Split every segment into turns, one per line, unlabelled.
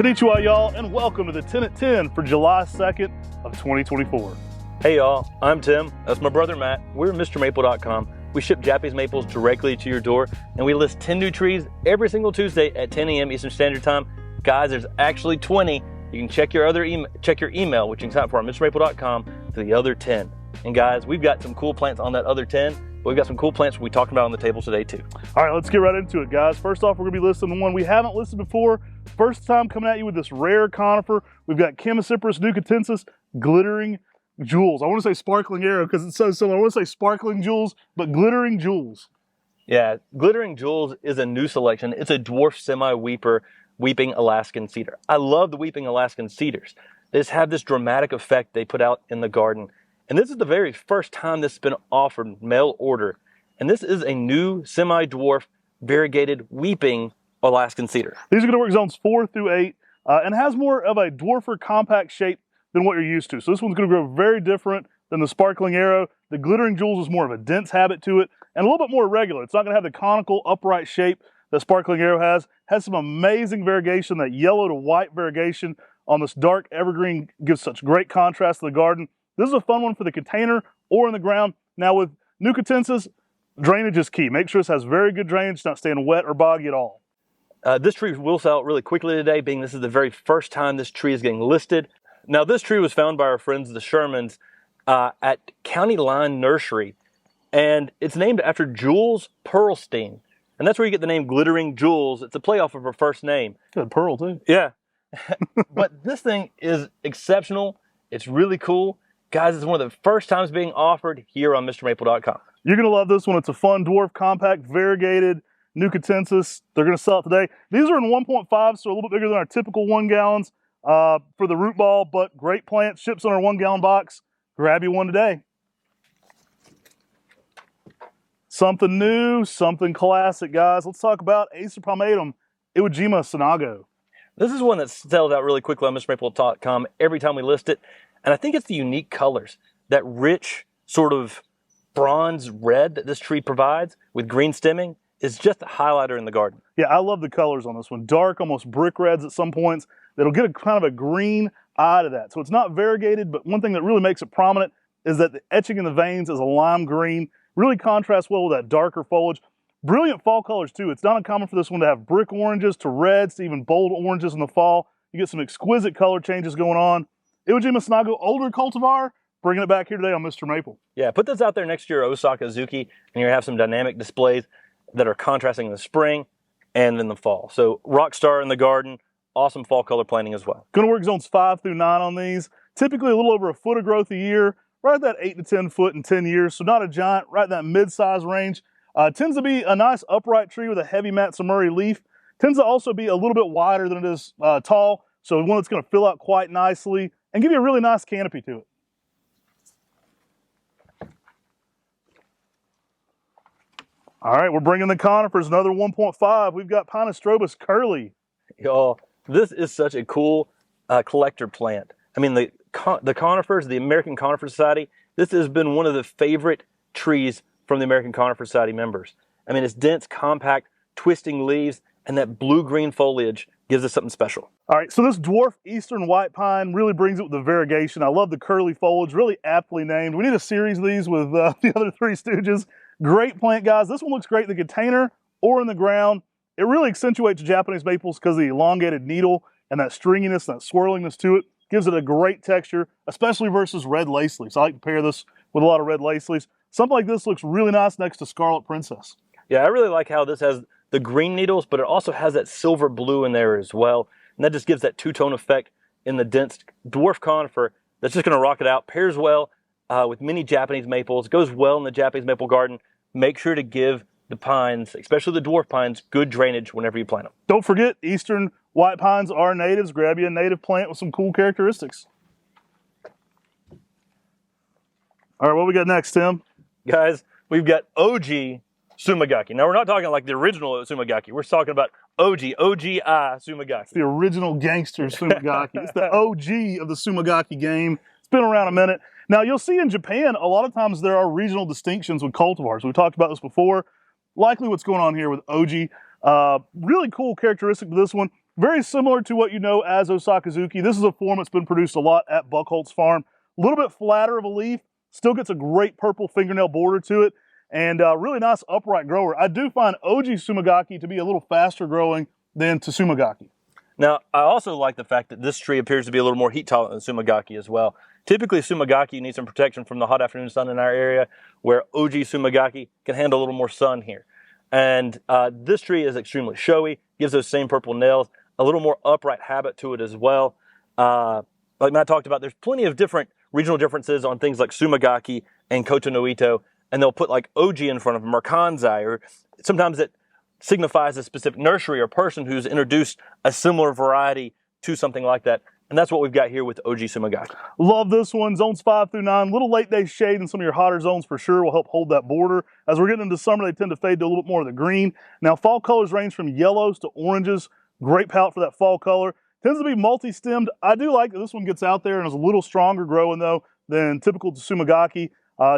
Konnichiwa, y'all, and welcome to the 10 at 10 for July 2nd of 2024.
Hey y'all, I'm Tim. That's my brother Matt. We're MrMaple.com. We ship Japanese maples directly to your door, and we list 10 new trees every single Tuesday at 10 a.m. Eastern Standard Time. Guys, there's actually 20. You can check your email, which you can sign up for on MrMaple.com for the other 10. And guys, we've got some cool plants on that other 10, but we've got some cool plants we'll be talking about on the table today too.
All right, let's get right into it, guys. First off, we're gonna be listing the one we haven't listed before. First time coming at you with this rare conifer. We've got Chemiciperus nucatensis glittering jewels. I want to say sparkling arrow because it's so similar. I want to say sparkling jewels, but glittering jewels.
Yeah, glittering jewels is a new selection. It's a dwarf weeping Alaskan cedar. I love the weeping Alaskan cedars. They just have this dramatic effect they put out in the garden. And this is the very first time this has been offered mail order. And this is a new semi-dwarf variegated weeping Alaskan cedar.
These are going to work zones 4 through 8 and has more of a dwarfer compact shape than what you're used to. So this one's going to grow very different than the sparkling arrow. The glittering jewels is more of a dense habit to it and a little bit more regular. It's not going to have the conical upright shape that sparkling arrow has. Has some amazing variegation. That yellow to white variegation on this dark evergreen gives such great contrast to the garden. This is a fun one for the container or in the ground. Now with nucatensis, drainage is key. Make sure this has very good drainage, not staying wet or boggy at all.
This tree will sell out really quickly today, being this is the very first time this tree is getting listed. Now this tree was found by our friends the Shermans at County Line Nursery, and it's named after Jules Pearlstein. And that's where you get the name Glittering Jewels. It's a play off of her first name.
Good pearl too.
Yeah. But this thing is exceptional. It's really cool. Guys, it's one of the first times being offered here on MrMaple.com.
You're going to love this one. It's a fun dwarf compact variegated nucatensis. They're going to sell it today. These are in 1.5, so a little bit bigger than our typical 1 gallons for the root ball, but great plant. Ships on our 1 gallon box. Grab you one today. Something new, something classic, guys. Let's talk about Acer Pomatum, Iwajima Sago.
This is one that sells out really quickly on MrMaple.com every time we list it. And I think it's the unique colors, that rich sort of bronze red that this tree provides with green stemming is just a highlighter in the garden.
Yeah, I love the colors on this one. Dark, almost brick reds at some points. That'll get a kind of a green eye to that. So it's not variegated, but one thing that really makes it prominent is that the etching in the veins is a lime green. Really contrasts well with that darker foliage. Brilliant fall colors too. It's not uncommon for this one to have brick oranges to reds to even bold oranges in the fall. You get some exquisite color changes going on. Iwajima Sago, older cultivar, bringing it back here today on Mr. Maple.
Yeah, put this out there next to your Osaka Zuki, and you're gonna have some dynamic displays that are contrasting in the spring and in the fall. So rock star in the garden, awesome fall color planting as well.
Gonna work zones 5 through 9 on these. Typically a little over a foot of growth a year, right at that 8 to 10 foot in 10 years. So not a giant, right in that mid-size range. Tends to be a nice upright tree with a heavy Matsumuri leaf. Tends to also be a little bit wider than it is tall. So one that's gonna fill out quite nicely and give you a really nice canopy to it. All right, we're bringing the conifers, another 1.5. We've got Pastras Curly.
Y'all, this is such a cool collector plant. I mean, the conifers, the American Conifer Society, this has been one of the favorite trees from the American Conifer Society members. I mean, it's dense, compact, twisting leaves, and that blue-green foliage gives us something special.
All right, so this dwarf eastern white pine really brings it with the variegation. I love the curly foliage, really aptly named. We need a series of these with the other Three Stooges. Great plant, guys. This one looks great in the container or in the ground. It really accentuates Japanese maples because of the elongated needle and that stringiness, that swirlingness to it. Gives it a great texture, especially versus red lace leaves. I like to pair this with a lot of red lace leaves. Something like this looks really nice next to Scarlet Princess.
Yeah, I really like how this has the green needles, but it also has that silver blue in there as well. And that just gives that two-tone effect in the dense dwarf conifer that's just going to rock it out. Pairs well with many Japanese maples. Goes well in the Japanese maple garden. Make sure to give the pines, especially the dwarf pines, good drainage whenever you plant them.
Don't forget, eastern white pines are natives. Grab you a native plant with some cool characteristics. All right, what we got next, Tim?
Guys, we've got OG Sumagaki. Now, we're not talking like the original Sumagaki. We're talking about OGI Sumagaki.
It's the original gangster Sumagaki. It's the OG of the Sumagaki game. It's been around a minute. Now, you'll see in Japan, a lot of times there are regional distinctions with cultivars. We've talked about this before. Likely what's going on here with OG. Really cool characteristic to this one. very similar to what you know as Osakazuki. This is a form that's been produced a lot at Buckholtz Farm. A little bit flatter of a leaf, still gets a great purple fingernail border to it, and really nice upright grower. I do find Oji Sumagaki to be a little faster growing than Tsumagaki.
Now, I also like the fact that this tree appears to be a little more heat tolerant than Sumagaki as well. Typically, Sumagaki needs some protection from the hot afternoon sun in our area, where Oji Sumagaki can handle a little more sun here. And this tree is extremely showy, gives those same purple nails, a little more upright habit to it as well. Like Matt talked about, there's plenty of different regional differences on things like Sumagaki and Koto no Ito, and they'll put like Oji in front of them or Kanzai, or sometimes it signifies a specific nursery or person who's introduced a similar variety to something like that. And that's what we've got here with Oji Sumagaki.
Love this one. Zones 5 through 9. Little late day shade in some of your hotter zones for sure will help hold that border. As we're getting into summer, they tend to fade to a little bit more of the green. Now, fall colors range from yellows to oranges. Great palette for that fall color. Tends to be multi-stemmed. I do like that this one gets out there and is a little stronger growing, though, than typical Tsumagaki.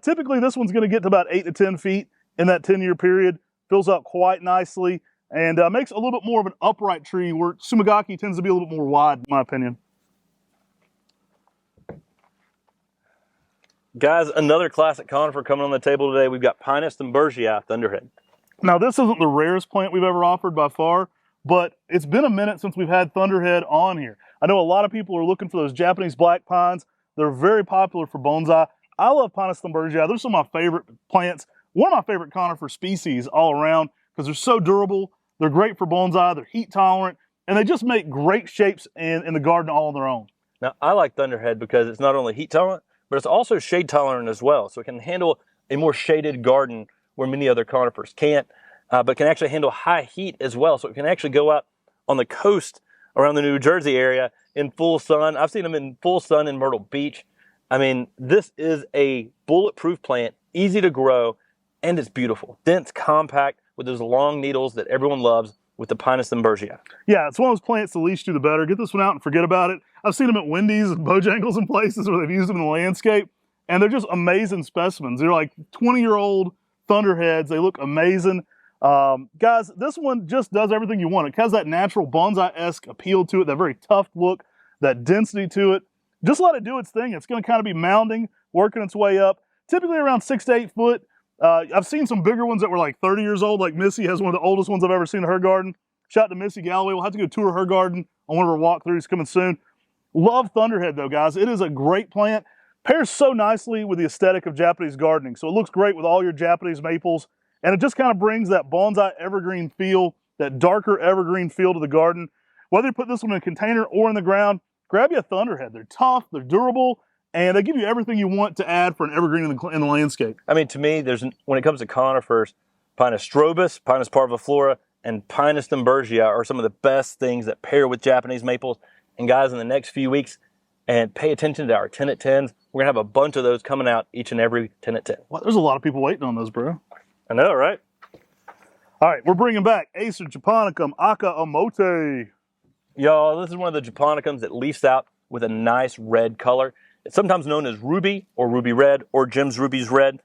Typically, this one's going to get to about 8 to 10 feet in that 10-year period. Fills out quite nicely and makes a little bit more of an upright tree, where Tsumagaki tends to be a little bit more wide, in my opinion.
Guys, another classic conifer coming on the table today. We've got Pinus Thunderhead Thunderhead.
Now, this isn't the rarest plant we've ever offered by far, but it's been a minute since we've had Thunderhead on here. I know a lot of people are looking for those Japanese black pines. They're very popular for bonsai. I love Pinus Thunderhead. They're some of my favorite plants, one of my favorite conifer species all around, because they're so durable. They're great for bonsai. They're heat tolerant, and they just make great shapes in the garden all on their own.
Now, I like Thunderhead because it's not only heat tolerant, but it's also shade tolerant as well. So it can handle a more shaded garden where many other conifers can't, but can actually handle high heat as well. So it can actually go out on the coast around the New Jersey area in full sun. I've seen them in full sun in Myrtle Beach. I mean, this is a bulletproof plant, easy to grow, and it's beautiful. Dense, compact, with those long needles that everyone loves with the Pinus Thunderhead.
Yeah, it's one of those plants, the least you the better. Get this one out and forget about it. I've seen them at Wendy's and Bojangles and places where they've used them in the landscape, and they're just amazing specimens. They're like 20-year-old Thunderheads. They look amazing. Guys, this one just does everything you want. It has that natural bonsai-esque appeal to it, that very tough look, that density to it. Just let it do its thing. It's going to kind of be mounding, working its way up, typically around 6 to 8 foot. I've seen some bigger ones that were like 30 years old, like Missy has one of the oldest ones I've ever seen in her garden. Shout out to Missy Galloway. We'll have to go tour her garden on one of her walkthroughs coming soon. Love Thunderhead though, guys. It is a great plant. Pairs so nicely with the aesthetic of Japanese gardening. So it looks great with all your Japanese maples. And it just kind of brings that bonsai evergreen feel, that darker evergreen feel to the garden. Whether you put this one in a container or in the ground, grab you a Thunderhead. They're tough, they're durable, and they give you everything you want to add for an evergreen in the landscape.
I mean, to me, when it comes to conifers, Pinus strobus, Pinus parviflora, and Pinus Thunderhead are some of the best things that pair with Japanese maples. And guys, in the next few weeks, and pay attention to our 10 at 10s. We're going to have a bunch of those coming out each and every 10 at 10.
Well, there's a lot of people waiting on those, bro.
I know, right?
All right, we're bringing back Acer japonicum Aka Omote.
Y'all, this is one of the japonicums that leaves out with a nice red color. It's sometimes known as ruby or ruby red or Jim's Ruby's red.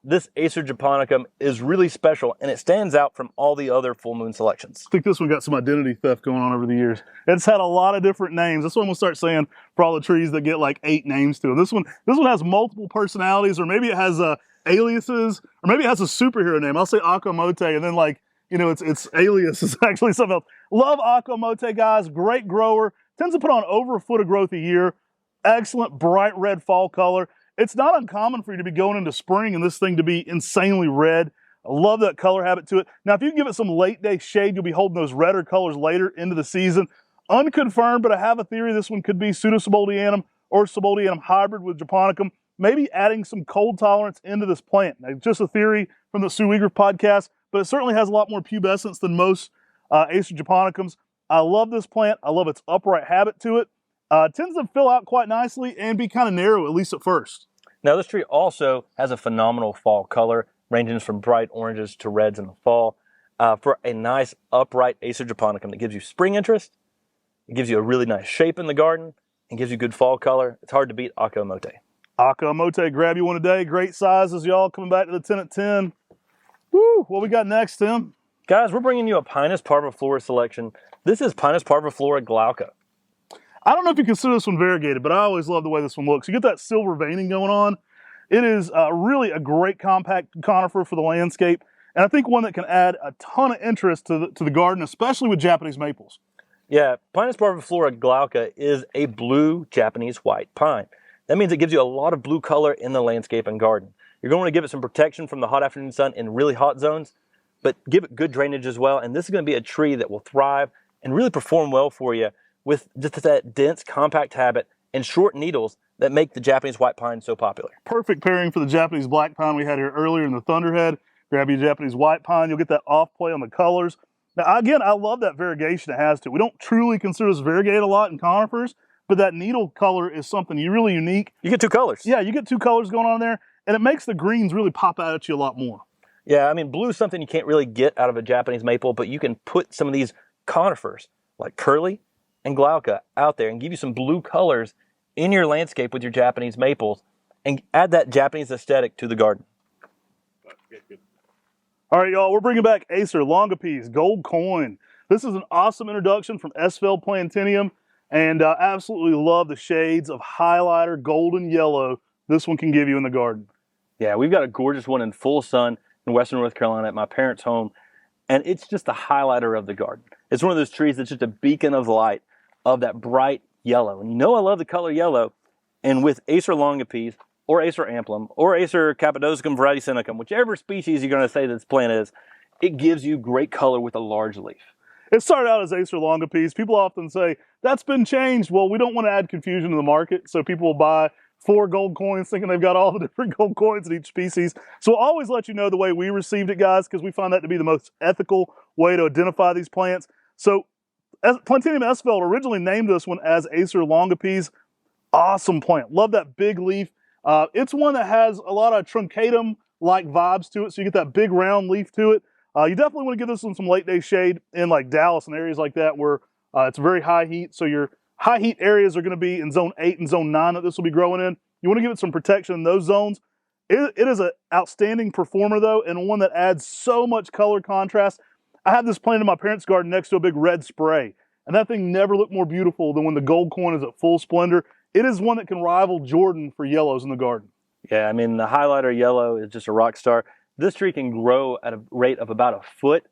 This Acer japonicum is really special, and it stands out from all the other full moon selections.
I think this one got some identity theft going on over the years. It's had a lot of different names. That's what I'm gonna start saying for all the trees that get like 8 names to them. This one has multiple personalities, or maybe it has aliases, or maybe it has a superhero name. I'll say Akamote, and then like, you know, its alias is actually something else. Love Akamote, guys. Great grower. Tends to put on over a foot of growth a year. Excellent bright red fall color. It's not uncommon for you to be going into spring and this thing to be insanely red. I love that color habit to it. Now, if you give it some late day shade, you'll be holding those redder colors later into the season. Unconfirmed, but I have a theory this one could be Pseudosubuldianum or Subuldianum hybrid with japonicum, maybe adding some cold tolerance into this plant. Now, just a theory from the Sue Weger podcast, but it certainly has a lot more pubescence than most Acer japonicums. I love this plant. I love its upright habit to it. Tends to fill out quite nicely and be kind of narrow, at least at first.
Now, this tree also has a phenomenal fall color, ranging from bright oranges to reds in the fall, for a nice upright Acer japonicum that gives you spring interest. It gives you a really nice shape in the garden and gives you good fall color. It's hard to beat Akamote.
Akamote, grab you one today. Great sizes, y'all. Coming back to the 10 at 10. Woo! What we got next, Tim?
Guys, we're bringing you a Pinus parviflora selection This is Pinus parviflora glauca.
I don't know if you consider this one variegated, but I always love the way this one looks. You get that silver veining going on. It is really a great compact conifer for the landscape, and I think one that can add a ton of interest to the garden, especially with Japanese maples.
Yeah, Pinus parviflora glauca is a blue Japanese white pine. That means it gives you a lot of blue color in the landscape and garden. You're going to give it some protection from the hot afternoon sun in really hot zones, but give it good drainage as well. And this is going to be a tree that will thrive and really perform well for you with just that dense, compact habit and short needles that make the Japanese white pine so popular.
Perfect pairing for the Japanese black pine we had here earlier in the Thunderhead. Grab your Japanese white pine, you'll get that off play on the colors. Now, again, I love that variegation it has to. We don't truly consider this variegated a lot in conifers, but that needle color is something really unique.
You get two colors.
Yeah, you get two colors going on there, and it makes the greens really pop out at you a lot more.
Yeah, I mean, blue is something you can't really get out of a Japanese maple, but you can put some of these conifers, like Curly and glauca, out there and give you some blue colors in your landscape with your Japanese maples and add that Japanese aesthetic to the garden.
All right, y'all, we're bringing back Acer longa peas, gold coin. This is an awesome introduction from S-Feld Plantarum, and I absolutely love the shades of highlighter golden yellow this one can give you in the garden.
Yeah, we've got a gorgeous one in full sun in western North Carolina at my parents' home, and it's just the highlighter of the garden. It's one of those trees that's just a beacon of light of that bright yellow. And you know I love the color yellow, and with Acer longa peas, or Acer amplum, or Acer cappadosicum varieticum, whichever species you're going to say this plant is, it gives you great color with a large leaf.
It started out as Acer longa peas. People often say, that's been changed. Well, we don't want to add confusion to the market, so people will buy 4 gold coins thinking they've got all the different gold coins in each species. So we'll always let you know the way we received it, guys, because we find that to be the most ethical way to identify these plants. So Plantarum S-Feld originally named this one as Acer longa peas. Awesome plant. Love that big leaf. It's one that has a lot of truncatum-like vibes to it, so you get that big round leaf to it. You definitely want to give this one some late day shade in like Dallas and areas like that where it's very high heat. So your high heat areas are going to be in zone 8 and zone 9 that this will be growing in. You want to give it some protection in those zones. It is an outstanding performer though, and one that adds so much color contrast. I have this plant in my parents' garden next to a big red spray, and that thing never looked more beautiful than when the gold coin is at full splendor. It is one that can rival Jordan for yellows in the garden.
Yeah, I mean, the highlighter yellow is just a rock star. This tree can grow at a rate of about 1 foot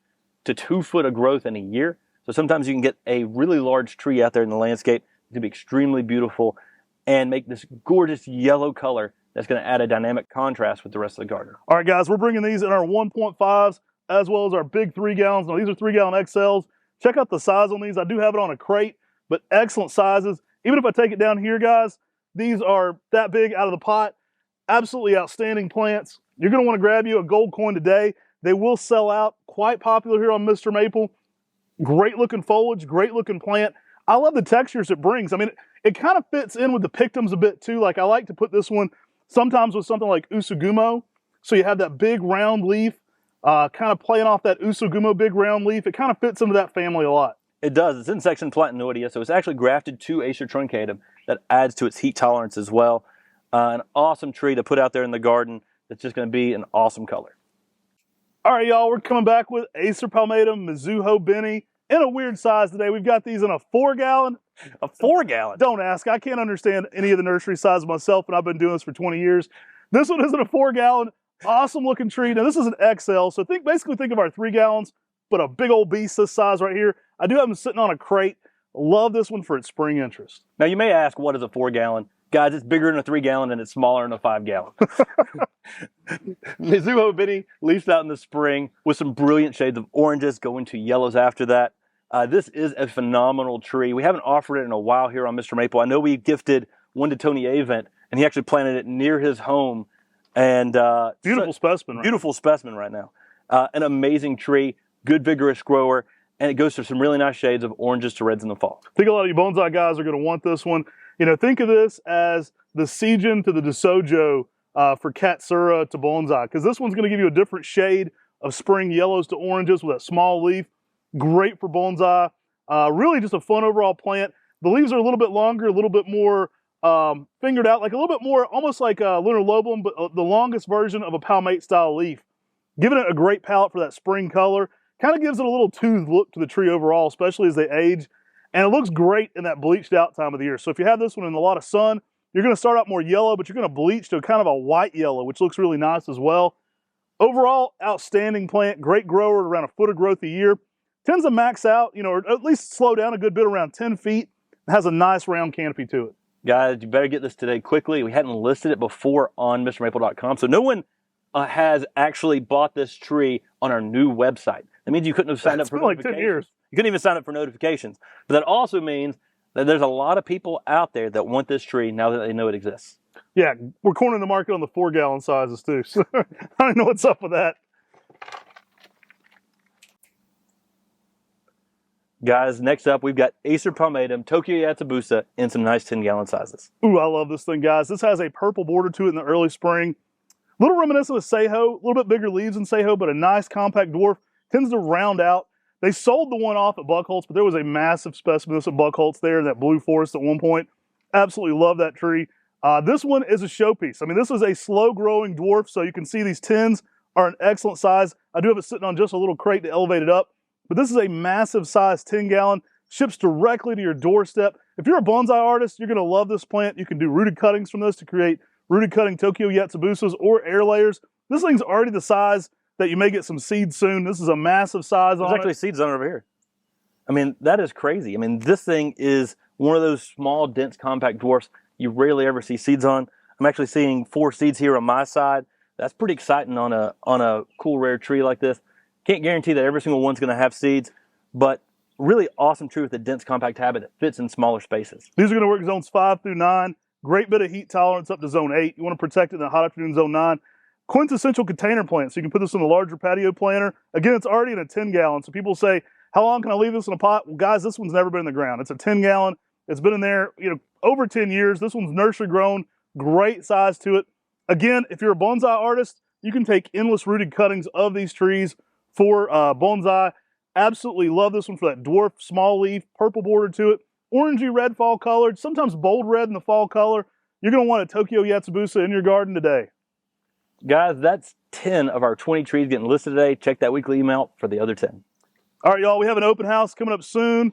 to 2 foot of growth in a year. So sometimes you can get a really large tree out there in the landscape. It's going to be extremely beautiful and make this gorgeous yellow color that's going to add a dynamic contrast with the rest of the garden.
All right, guys, we're bringing these in our 1.5s as well as our big 3 gallons. Now, these are 3-gallon XLs. Check out the size on these. I do have it on a crate, but excellent sizes. Even if I take it down here, guys, these are that big out of the pot. Absolutely outstanding plants. You're going to want to grab you a gold coin today. They will sell out. Quite popular here on Mr. Maple. Great looking foliage, great looking plant. I love the textures it brings. I mean, it kind of fits in with the pictums a bit too. Like I like to put this one sometimes with something like usugumo. So you have that big round leaf, kind of playing off that usugumo big round leaf. It kind of fits into that family a lot.
It does. It's in section Platanoidea, so it's actually grafted to Acer truncatum. That adds to its heat tolerance as well. An awesome tree to put out there in the garden that's just going to be an awesome color.
All right, y'all, we're coming back with Acer palmatum, Mizuho Benny, in a weird size today. We've got these in a 4-gallon.
A 4-gallon?
Don't ask. I can't understand any of the nursery sizes myself, and I've been doing this for 20 years. This one isn't a 4-gallon. Awesome looking tree. Now, this is an XL, so basically think of our 3 gallons, but a big old beast this size right here. I do have them sitting on a crate. Love this one for its spring interest.
Now, you may ask, what is a 4-gallon? Guys, it's bigger than a 3-gallon and it's smaller than a 5-gallon. Mizuho Benny leaves out in the spring with some brilliant shades of oranges, going to yellows after that. This is a phenomenal tree. We haven't offered it in a while here on Mr. Maple. I know we gifted one to Tony Avent, and he actually planted it near his home. And
beautiful specimen.
Beautiful specimen right now. An amazing tree, good vigorous grower, and it goes through some really nice shades of oranges to reds in the fall.
I think a lot of you bonsai guys are going to want this one. You know, think of this as the Seijan to the Desojo for Katsura to bonsai, because this one's going to give you a different shade of spring yellows to oranges with that small leaf. Great for bonsai. Really just a fun overall plant. The leaves are a little bit longer, a little bit more fingered out, like a little bit more, almost like a lunar lobulum, but the longest version of a palmate style leaf. Giving it a great palette for that spring color. Kind of gives it a little toothed look to the tree overall, especially as they age. And it looks great in that bleached out time of the year. So if you have this one in a lot of sun, you're going to start out more yellow, but you're going to bleach to kind of a white yellow, which looks really nice as well. Overall, outstanding plant, great grower, around a foot of growth a year. Tends to max out, or at least slow down a good bit around 10 feet. It has a nice round canopy to it.
Guys, you better get this today quickly. We hadn't listed it before on MrMaple.com, so no one has actually bought this tree on our new website. That means you couldn't have signed up for
like 10 years.
You couldn't even sign up for notifications. But that also means that there's a lot of people out there that want this tree now that they know it exists.
Yeah, we're cornering the market on the 4-gallon sizes too. So I don't know what's up with that.
Guys, next up, we've got Acer Pomatum, Tokyo Yatsubusa, in some nice 10-gallon sizes.
Ooh, I love this thing, guys. This has a purple border to it in the early spring. A little reminiscent of Sago, a little bit bigger leaves than Sago, but a nice compact dwarf. Tends to round out. They sold the one off at Buckholz, but there was a massive specimen of this at Buckholz there in that blue forest at one point. Absolutely love that tree. This one is a showpiece. I mean, this is a slow-growing dwarf, so you can see these tins are an excellent size. I do have it sitting on just a little crate to elevate it up. But this is a massive size 10-gallon, ships directly to your doorstep. If you're a bonsai artist, you're going to love this plant. You can do rooted cuttings from this to create rooted cutting Tokyo Yatsubusas or air layers. This thing's already the size that you may get some seeds soon. This is a massive size on it.
There's actually seeds on it over here. I mean, that is crazy. I mean, this thing is one of those small, dense, compact dwarfs you rarely ever see seeds on. I'm actually seeing 4 seeds here on my side. That's pretty exciting on a cool, rare tree like this. Can't guarantee that every single one's going to have seeds, but really awesome tree with a dense compact habit that fits in smaller spaces.
These are going to work zones 5 through 9. Great bit of heat tolerance up to zone 8. You want to protect it in the hot afternoon zone 9. Quintessential container plant, so you can put this in a larger patio planter. Again, it's already in a 10-gallon, so people say, how long can I leave this in a pot? Well, guys, this one's never been in the ground. It's a 10-gallon. It's been in there over 10 years. This one's nursery grown. Great size to it. Again, if you're a bonsai artist, you can take endless rooted cuttings of these trees for bonsai. Absolutely love this one for that dwarf small leaf, purple border to it, orangey red fall colored, sometimes bold red in the fall color. You're going to want a Tokyo Yatsubusa in your garden today.
Guys, that's 10 of our 20 trees getting listed today. Check that weekly email for the other 10.
All right, y'all, we have an open house coming up soon.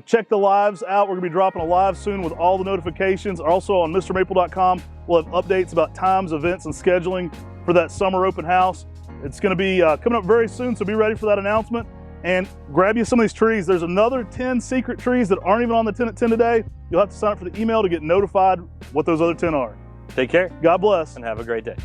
Check the lives out. We're going to be dropping a live soon with all the notifications. Also on MrMaple.com, we'll have updates about times, events, and scheduling for that summer open house. It's going to be coming up very soon, so be ready for that announcement. And grab you some of these trees. There's another 10 secret trees that aren't even on the 10 at 10 today. You'll have to sign up for the email to get notified what those other 10 are.
Take care.
God bless.
And have a great day.